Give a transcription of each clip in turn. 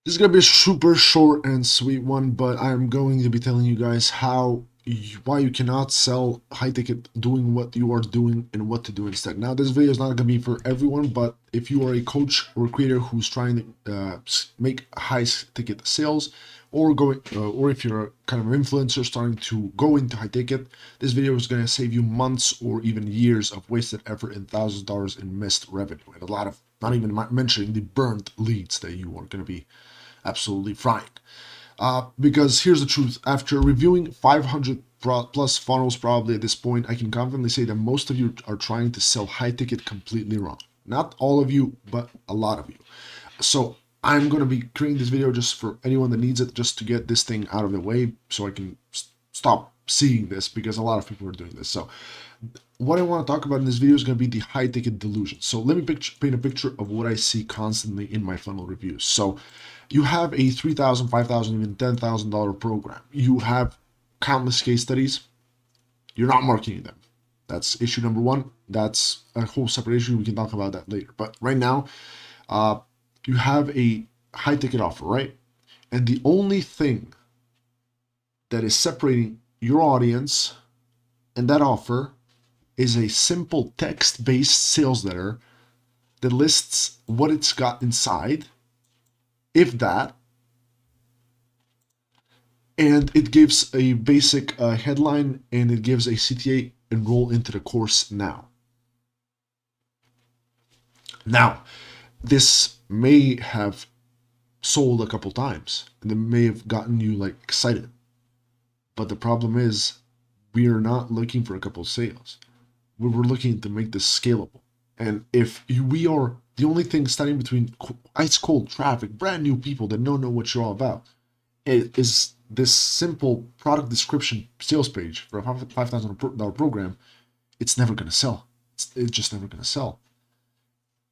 This is gonna be a super short and sweet one, but I'm going to be telling you guys why you cannot sell high ticket doing what you are doing and what to do instead. Now, this video is not gonna be for everyone, but if you are a coach or creator who's trying to make high ticket sales, or if you're a kind of influencer starting to go into high ticket, this video is gonna save you months or even years of wasted effort and thousands of dollars in missed revenue and a lot of not even mentioning the burnt leads that you are gonna be absolutely frying. Because here's the truth: after reviewing 500 plus funnels, probably at this point, I can confidently say that most of you are trying to sell high ticket completely wrong. Not all of you, but a lot of you. So I'm going to be creating this video just for anyone that needs it, just to get this thing out of the way so I can stop seeing this, because a lot of people are doing this. So what I want to talk about in this video is going to be the high ticket delusion. So let me paint a picture of what I see constantly in my funnel reviews. So you have a $3,000, $5,000, even $10,000 program. You have countless case studies. You're not marketing them. That's issue number one. That's a whole separate issue. We can talk about that later. But right now, uh, you have a high ticket offer, right? And the only thing that is separating your audience and that offer is a simple text-based sales letter that lists what it's got inside, if that, and it gives a basic headline, and it gives a CTA: enroll into the course now. Now, this may have sold a couple times, and it may have gotten you like excited, but the problem is we are not looking for a couple sales. We were looking to make this scalable. And if we are the only thing standing between ice cold traffic, brand new people that don't know what you're all about, it is this simple product description sales page for a $5,000 program, it's never going to sell. It's just never going to sell.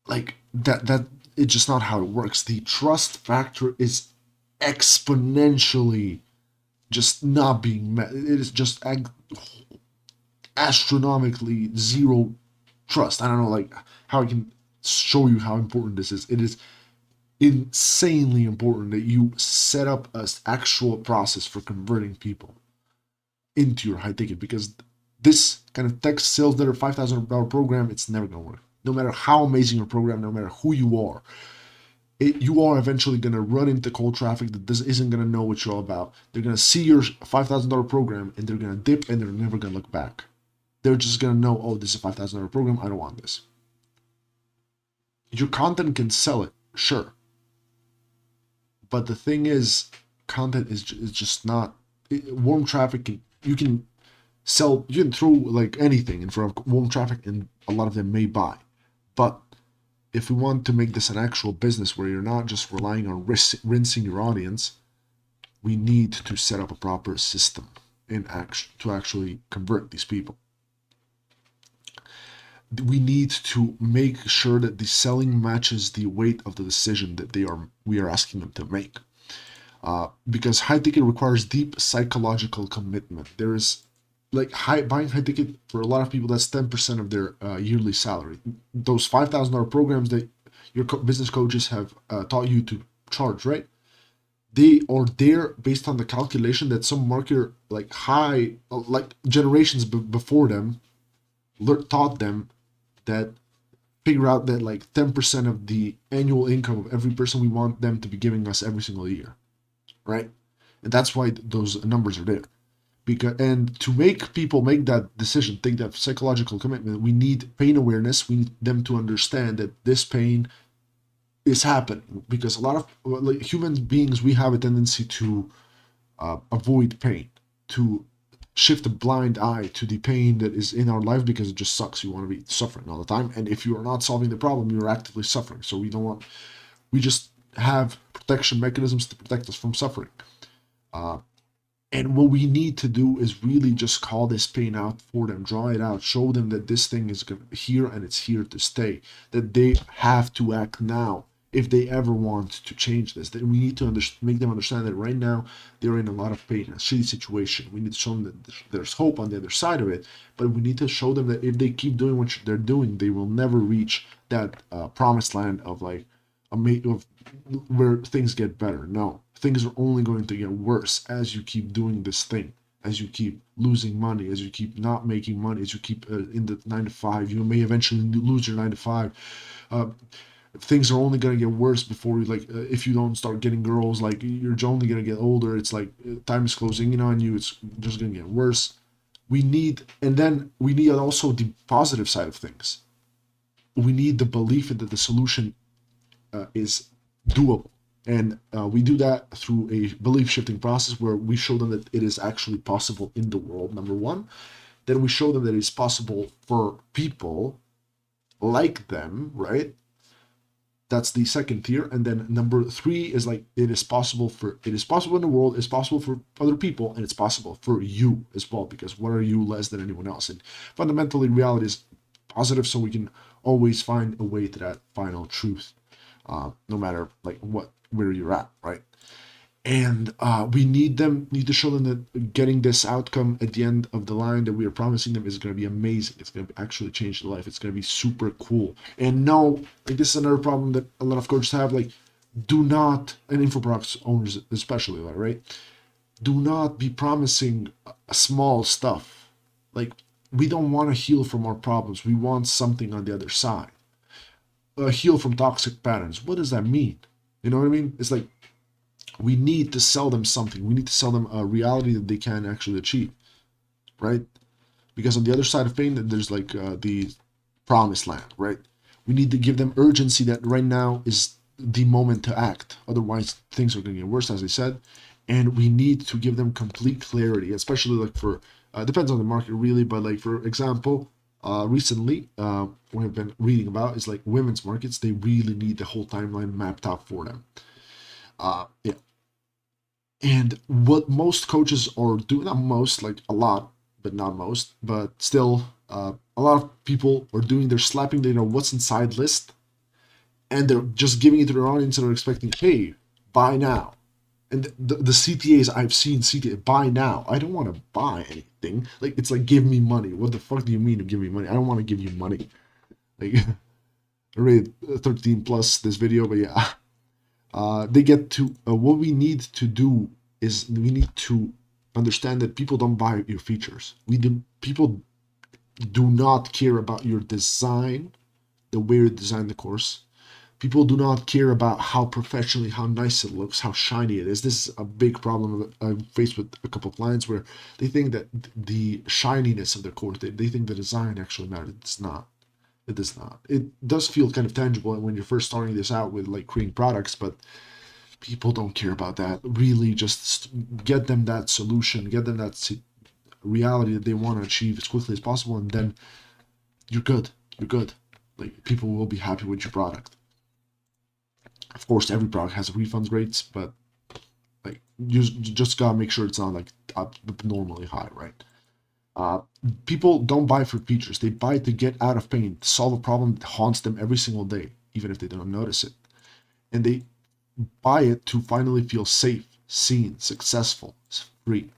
Like that, it's just not how it works. The trust factor is exponentially just not being met. It is just astronomically zero trust. I don't know like how I can show you how important this is. It is insanely important that you set up an actual process for converting people into your high ticket, because this kind of text sales letter $5,000 program, it's never going to work. No matter how amazing your program, no matter who you are, you are eventually going to run into cold traffic that isn't going to know what you're all about. They're going to see your $5,000 program and they're going to dip, and they're never going to look back. They're just going to know, oh, this is a $5,000 program, I don't want this. Your content can sell it, sure. But the thing is, content is just not warm traffic. You can throw like anything in front of warm traffic, and a lot of them may buy. But if we want to make this an actual business where you're not just relying on rinsing your audience, we need to set up a proper system to actually convert these people. We need to make sure that the selling matches the weight of the decision that we are asking them to make. Because high ticket requires deep psychological commitment. There is like buying high ticket for a lot of people, that's 10% of their yearly salary. Those $5,000 programs that your business coaches have taught you to charge, right? They are there based on the calculation that some marketer like generations before them taught them, that figure out that like 10% of the annual income of every person we want them to be giving us every single year, right? And that's why those numbers are there. And to make people make that decision, take that psychological commitment, we need pain awareness. We need them to understand that this pain is happening, because a lot of like human beings, we have a tendency to avoid pain, to shift a blind eye to the pain that is in our life, because it just sucks. You want to be suffering all the time, and if you are not solving the problem, you're actively suffering. So we just have protection mechanisms to protect us from suffering. And what we need to do is really just call this pain out for them, draw it out, show them that this thing is here and it's here to stay, that they have to act now if they ever want to change this. Then we need to make them understand that right now they're in a lot of pain, a shitty situation. We need to show them that there's hope on the other side of it, but we need to show them that if they keep doing what they're doing, they will never reach that promised land of like, of where things get better. No, things are only going to get worse as you keep doing this thing, as you keep losing money, as you keep not making money, as you keep in the 9 to 5. You may eventually lose your 9 to 5. Uh, Things are only gonna get worse before you, like, if you don't start getting girls, like, you're only gonna get older. It's like time is closing in on you. It's just gonna get worse. And then we need also the positive side of things. We need the belief that the solution is doable. And we do that through a belief shifting process where we show them that it is actually possible in the world, number one. Then we show them that it's possible for people like them, right? That's the second tier. And then number three is like, it is possible in the world, it's possible for other people, and it's possible for you as well, because what are you less than anyone else? And fundamentally, reality is positive, so we can always find a way to that final truth, no matter like where you're at, right? And we need to show them that getting this outcome at the end of the line that we are promising them is going to be amazing. It's going to actually change their life. It's going to be super cool. And no, like, this is another problem that a lot of coaches have. Like, do not, and infoproducts owners especially, right? Do not be promising small stuff. Like, we don't want to heal from our problems. We want something on the other side. Heal from toxic patterns. What does that mean? You know what I mean? It's like, we need to sell them something. We need to sell them a reality that they can actually achieve, right? Because on the other side of pain, there's like the promised land, right? We need to give them urgency that right now is the moment to act. Otherwise, things are going to get worse, as I said. And we need to give them complete clarity, especially like for, depends on the market really, but like, for example, recently, what I've been reading about is like women's markets. They really need the whole timeline mapped out for them. Yeah. And what most coaches are doing, not most, like a lot, but not most, but still, a lot of people are doing, they're slapping the, what's inside list, and they're just giving it to their audience, and they're expecting, hey, buy now. And the CTAs I've seen, CTA, buy now. I don't want to buy anything. Like, it's like, give me money. What the fuck do you mean to give me money? I don't want to give you money. Like, I rated 13 plus this video, but yeah. They get to, what we need to do is we need to understand that people don't buy your features. People do not care about your design, the way you design the course. People do not care about how professionally, how nice it looks, how shiny it is. This is a big problem that I'm faced with a couple of clients, where they think that the shininess of their course, they think the design actually matters. It's not. It does not. It does feel kind of tangible when you're first starting this out with like creating products, but people don't care about that. Really, just get them that solution, get them that reality that they want to achieve as quickly as possible, and then you're good. You're good. Like, people will be happy with your product. Of course, every product has refunds rates, but like, you just gotta make sure it's not like abnormally high, right? Uh, People don't buy for features. They buy to get out of pain, to solve a problem that haunts them every single day, even if they don't notice it. And they buy it to finally feel safe, seen, successful, free.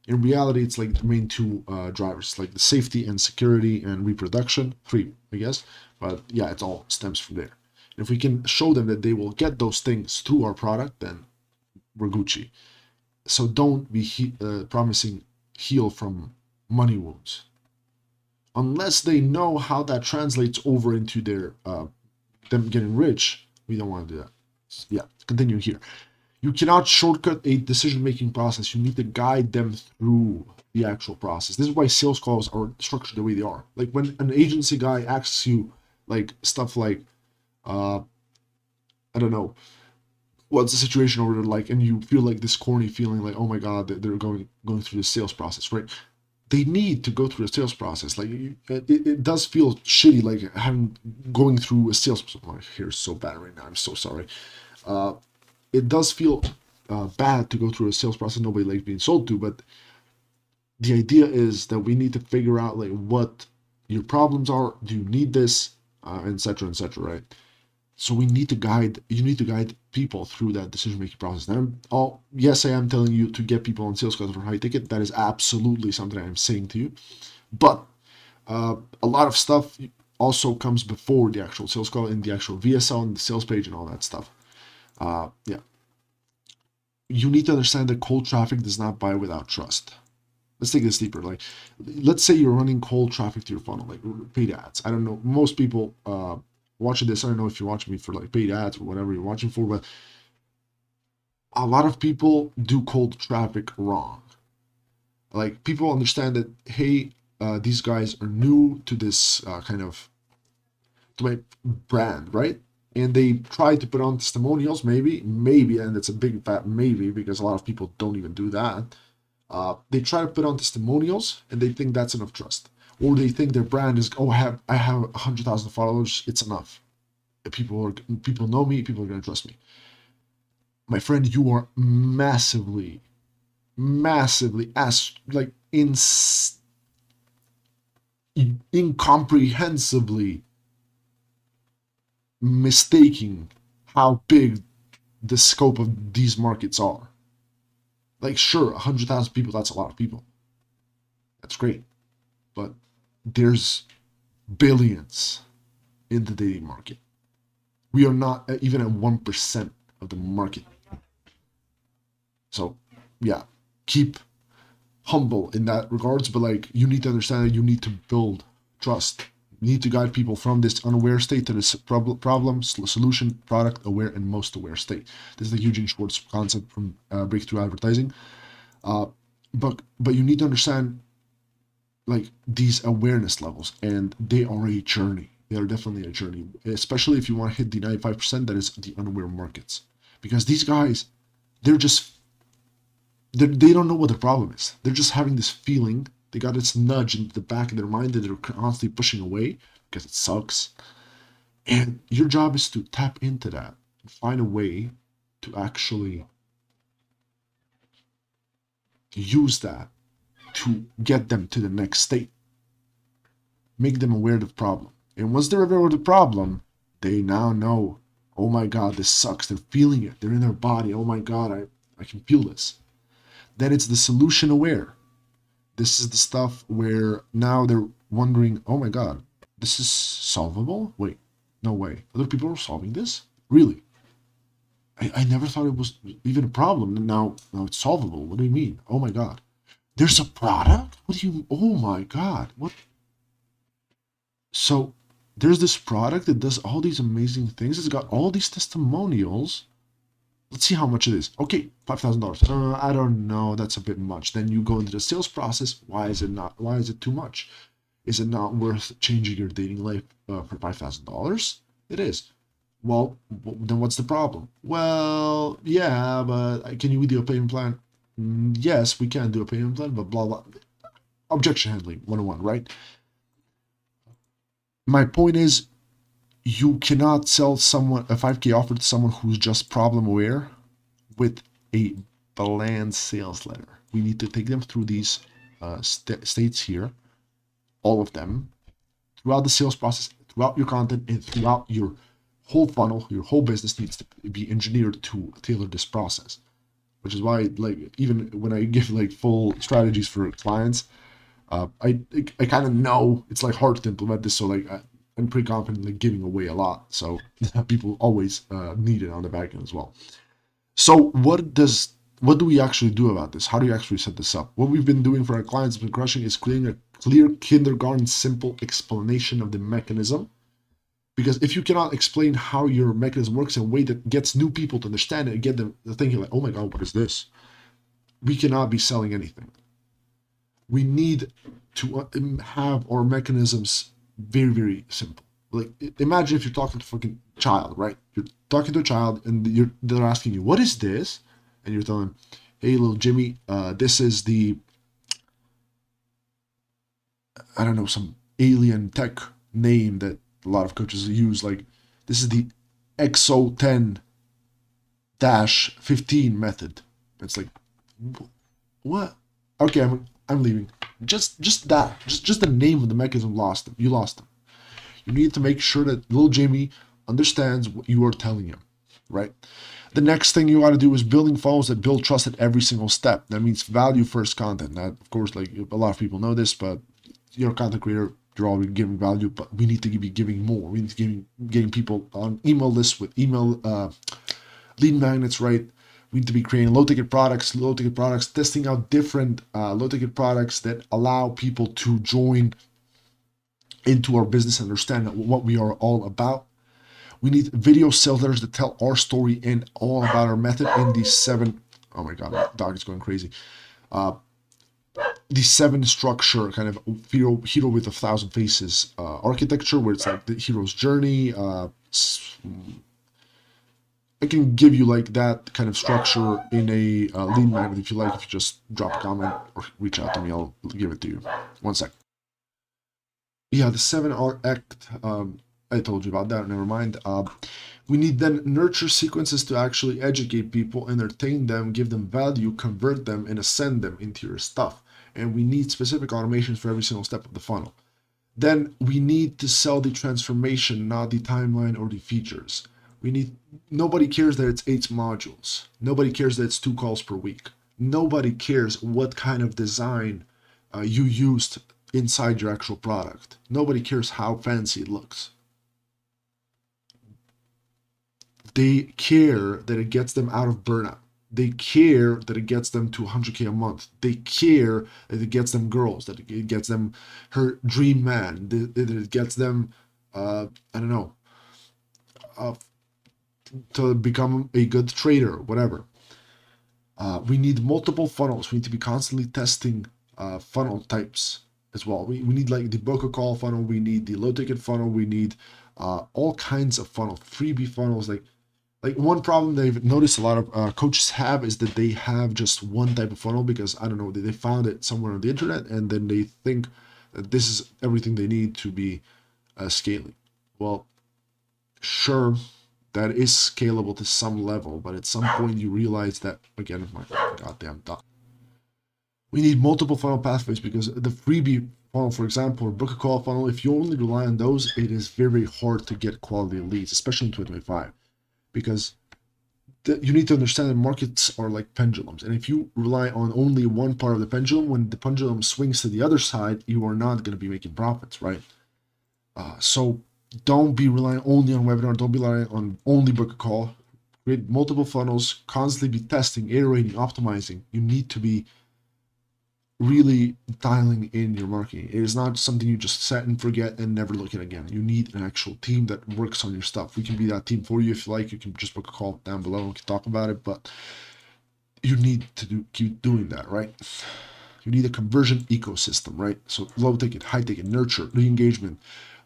In reality, it's like the main two drivers, like the safety and security and reproduction, free, I guess. But yeah, it all stems from there. And if we can show them that they will get those things through our product, then we're Gucci. So don't be promising heal from money wounds. Unless they know how that translates over into their them getting rich, we don't want to do that. Yeah, continue here. You cannot shortcut a decision-making process. You need to guide them through the actual process. This is why sales calls are structured the way they are. Like, when an agency guy asks you like stuff like, I don't know, what's the situation over there like, and you feel like this corny feeling like, oh my god, they're going through the sales process, right? They need to go through a sales process. Like, it does feel shitty, like going through a sales. My hair is so bad right now. I'm so sorry. It does feel bad to go through a sales process nobody likes being sold to, but the idea is that we need to figure out like what your problems are. Do you need this, etc., etc., right? So you need to guide people through that decision-making process. Now, yes, I am telling you to get people on sales calls for high ticket. That is absolutely something I am saying to you. But a lot of stuff also comes before the actual sales call in the actual VSL and the sales page and all that stuff. Yeah. You need to understand that cold traffic does not buy without trust. Let's take this deeper. Like, let's say you're running cold traffic to your funnel, like paid ads. I don't know. Most people watching this, I don't know if you're watching me for like paid ads or whatever you're watching for, but a lot of people do cold traffic wrong. Like, people understand that, hey, these guys are new to this kind of to my brand, right? And they try to put on testimonials, maybe, and it's a big fat maybe because a lot of people don't even do that. They try to put on testimonials and they think that's enough trust, or they think their brand is, oh, I have 100,000 followers, it's enough. People know me, people are gonna trust me. My friend, you are massively as like incomprehensibly mistaking how big the scope of these markets are. Like, sure, 100,000 people, that's a lot of people. That's great. But there's billions in the dating market. We are not even at 1% of the market. So, yeah, keep humble in that regards, but like, you need to understand that you need to build trust. You need to guide people from this unaware state to this problem, solution, product aware, and most aware state. This is the Eugene Schwartz concept from Breakthrough Advertising. But you need to understand like these awareness levels, and they are a journey. They are definitely a journey, especially if you want to hit the 95% that is the unaware markets, because these guys, they're just they don't know what the problem is. They're just having this feeling. They got this nudge in the back of their mind that they're constantly pushing away because it sucks. And your job is to tap into that and find a way to actually use that to get them to the next state. Make them aware of the problem. And once they're aware of the problem, they now know, oh my God, this sucks. They're feeling it. They're in their body. Oh my God, I can feel this. Then it's the solution aware. This is the stuff where now they're wondering, oh my God, this is solvable? Wait, no way. Other people are solving this? Really? I never thought it was even a problem. And now it's solvable. What do you mean? Oh my God. There's a product? What do you, oh my God. What? So there's this product that does all these amazing things. It's got all these testimonials. Let's see how much it is. Okay, $5,000. I don't know. That's a bit much. Then you go into the sales process. Why is it not? Why is it too much? Is it not worth changing your dating life for $5,000? It is. Well, then what's the problem? Well, yeah, but can you do a payment plan? Yes, we can do a payment plan, but blah, blah. Objection handling 101, right? My point is, you cannot sell someone a 5K offer to someone who's just problem aware with a bland sales letter. We need to take them through these states here, all of them, throughout the sales process, throughout your content, and throughout your whole funnel. Your whole business needs to be engineered to tailor this process, which is why, like, even when I give like full strategies for clients, I kind of know it's like hard to implement this. So like I'm pretty confident like giving away a lot. So people always need it on the back end as well. So what do we actually do about this? How do you actually set this up? What we've been doing for our clients has been crushing is creating a clear kindergarten simple explanation of the mechanism. Because if you cannot explain how your mechanism works in a way that gets new people to understand it and get them thinking like, oh my God, what is this? We cannot be selling anything. We need to have our mechanisms very, very simple. Like, imagine if you're talking to a fucking child, right? You're talking to a child and they're asking you, what is this? And you're telling them, hey, little Jimmy, this is the, I don't know, some alien tech name that a lot of coaches use. Like, this is the XO10-15 method. It's like, what? Okay, I'm leaving. Just that, just the name of the mechanism lost them. You lost them. You need to make sure that little Jamie understands what you are telling him, right? The next thing you got to do is building funnels that build trust at every single step. That means value first content. Now, of course, like a lot of people know this, but you're a content creator, after all, we're giving value, but we need to be giving more. We need to be getting people on email lists with email lead magnets, right? We need to be creating low ticket products, testing out different low ticket products that allow people to join into our business, understand what we are all about. We need video sales letters that tell our story and all about our method in these seven. Oh my God, my dog is going crazy. The seven structure kind of hero with a thousand faces architecture, where it's like the hero's journey. I can give you like that kind of structure in a lead magnet if you like. If you just drop a comment or reach out to me, I'll give it to you. One sec. Yeah, the 7R act. I told you about that. Never mind. We need then nurture sequences to actually educate people, entertain them, give them value, convert them, and ascend them into your stuff. And we need specific automations for every single step of the funnel. Then we need to sell the transformation, not the timeline or the features. We need. Nobody cares that it's 8 modules. Nobody cares that it's 2 calls per week. Nobody cares what kind of design you used inside your actual product. Nobody cares how fancy it looks. They care that it gets them out of burnout. They care that it gets them to 100K a month. They care that it gets them girls, that it gets them her dream man, that it gets them, I don't know, uh, to become a good trader, whatever. We need multiple funnels. We need to be constantly testing funnel types as well. We need like the book a call funnel. We need the low ticket funnel. We need all kinds of funnels, freebie funnels. Like one problem they've noticed a lot of coaches have is that they have just one type of funnel because, I don't know, they found it somewhere on the internet, and then they think that this is everything they need to be scaling. Well, sure, that is scalable to some level, but at some point you realize that, again, my goddamn dog. We need multiple funnel pathways because the freebie funnel, for example, or book a call funnel, if you only rely on those, it is very hard to get quality leads, especially in 2025, because you need to understand that markets are like pendulums. And if you rely on only one part of the pendulum, when the pendulum swings to the other side, you are not going to be making profits, right? So don't be relying only on webinar. Don't be relying on only book a call. Create multiple funnels, constantly be testing, iterating, optimizing. You need to be really dialing in your marketing. It is not something you just set and forget and never look at again. You need an actual team that works on your stuff. We can be that team for you if you like. You can just book a call down below and we can talk about it, but you need to keep doing that, right? You need a conversion ecosystem, right? So low ticket, high ticket, nurture, re-engagement,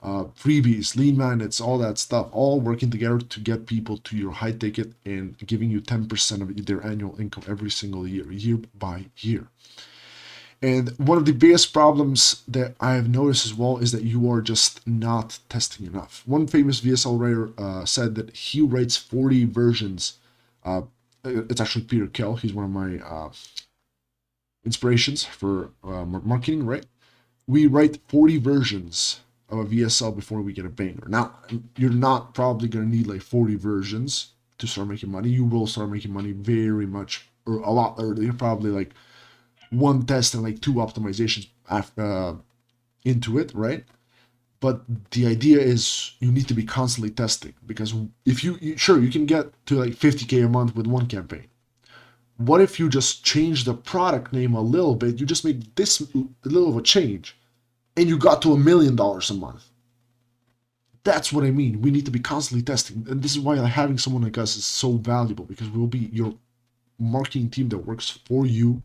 freebies, lead magnets, all that stuff, all working together to get people to your high ticket and giving you 10% of their annual income every single year by year. And one of the biggest problems that I have noticed as well is that you are just not testing enough. One famous VSL writer said that he writes 40 versions. It's actually Peter Kell. He's one of my inspirations for marketing, right? We write 40 versions of a VSL before we get a banger. Now, you're not probably going to need like 40 versions to start making money. You will start making money very much, or a lot earlier, probably like one test and like 2 optimizations after, into it, right? But the idea is you need to be constantly testing, because if sure, you can get to like 50K a month with one campaign. What if you just change the product name a little bit? You just make this a little of a change and you got to $1 million a month. That's what I mean. We need to be constantly testing. And this is why having someone like us is so valuable, because we'll be your marketing team that works for you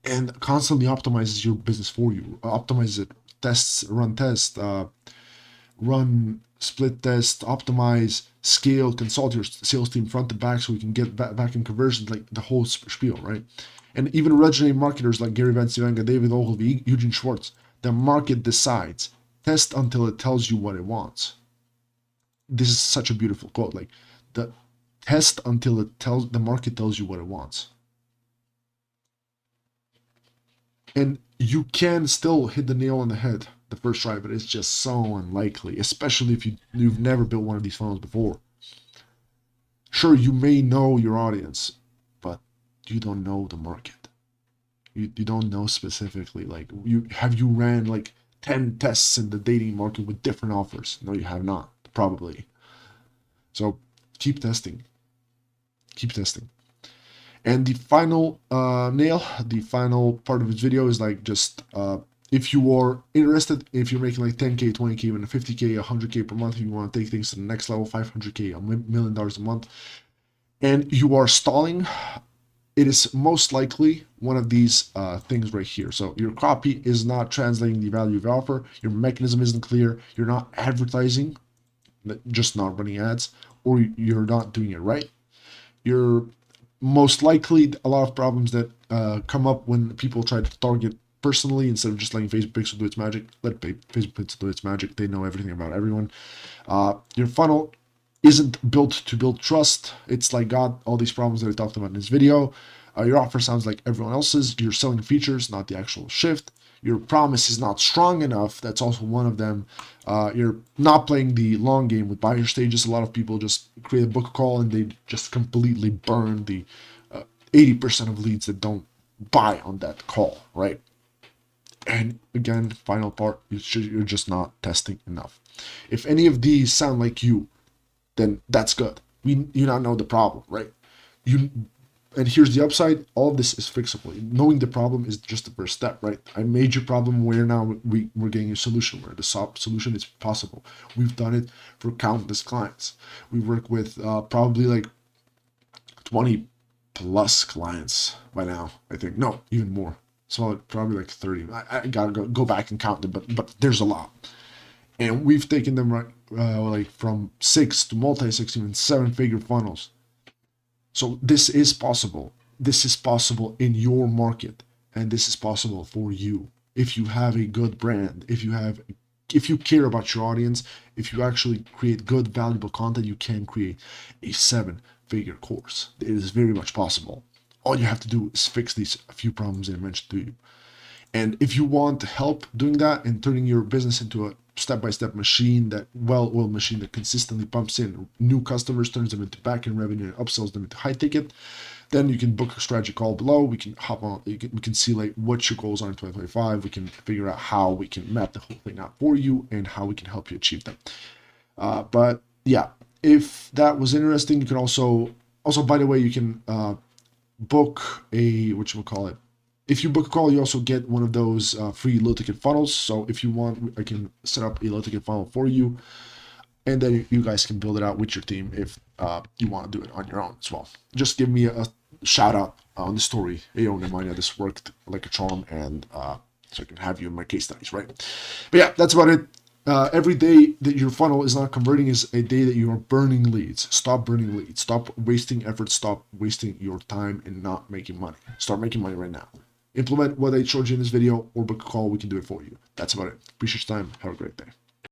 and constantly optimizes your business for you. Optimizes it, tests, run split test, optimize, scale, consult your sales team front to back so we can get back in conversions, like the whole spiel, right? And even originating marketers like Gary Vaynerchuk, David Ogilvy, Eugene Schwartz, the market decides. Test until it tells you what it wants. This is such a beautiful quote. Like, the test until the market tells you what it wants. And you can still hit the nail on the head the first try, but it's just so unlikely, especially if you've never built one of these funnels before. Sure, you may know your audience, but you don't know the market. You don't know specifically, like, you ran like 10 tests in the dating market with different offers. No, you have not, probably. So keep testing. Keep testing. And the final the final part of this video is like just if you are interested, if you're making like 10K, 20K, even 50K, 100K per month, if you want to take things to the next level, 500K, $1 million a month, and you are stalling, it is most likely one of these things right here. So your copy is not translating the value of your offer, your mechanism isn't clear, you're not advertising, just not running ads, or you're not doing it right. You're most likely a lot of problems that come up when people try to target personally instead of just letting Facebook Pixel do its magic. Let Facebook Pixel do its magic. They know everything about everyone. Your funnel isn't built to build trust. It's like got all these problems that I talked about in this video. Your offer sounds like everyone else's. You're selling features, not the actual shift. Your promise is not strong enough. That's also one of them. You're not playing the long game with buyer stages. A lot of people just create a book call and they just completely burn the 80% of leads that don't buy on that call, right? And again, final part, you're just not testing enough. If any of these sound like you, then that's good. You now know the problem, right? And here's the upside, all of this is fixable. Knowing the problem is just the first step, right? I made your problem where now we're getting a solution, where the solution is possible. We've done it for countless clients. We work with probably like 20 plus clients by now, I think. No, even more. So probably like 30. I gotta go back and count them, but there's a lot. And we've taken them right like from 6 to multi-6, even 7-figure funnels. So this is possible. This is possible in your market, and this is possible for you if you have a good brand, if you care about your audience, if you actually create good, valuable content, you can create a 7-figure course. It is very much possible. All you have to do is fix these few problems that I mentioned to you. And if you want help doing that and turning your business into a step-by-step machine, that well-oiled machine that consistently pumps in new customers, turns them into back-end revenue, and upsells them into high ticket, then you can book a strategy call below. We can hop on, we can see like what your goals are in 2025. We can figure out how we can map the whole thing out for you and how we can help you achieve them. But yeah, if that was interesting, you can also by the way, you can book a whatchamacallit. If you book a call, you also get one of those free low ticket funnels. So if you want, I can set up a low ticket funnel for you, and then you guys can build it out with your team if you want to do it on your own as well. Just give me a shout out on the story. Hey, Nemanja, this worked like a charm, and so I can have you in my case studies, right? But yeah, that's about it. Every day that your funnel is not converting is a day that you are burning leads. Stop burning leads. Stop wasting effort. Stop wasting your time and not making money. Start making money right now. Implement what I showed you in this video or book a call. We can do it for you. That's about it. Appreciate your time. Have a great day.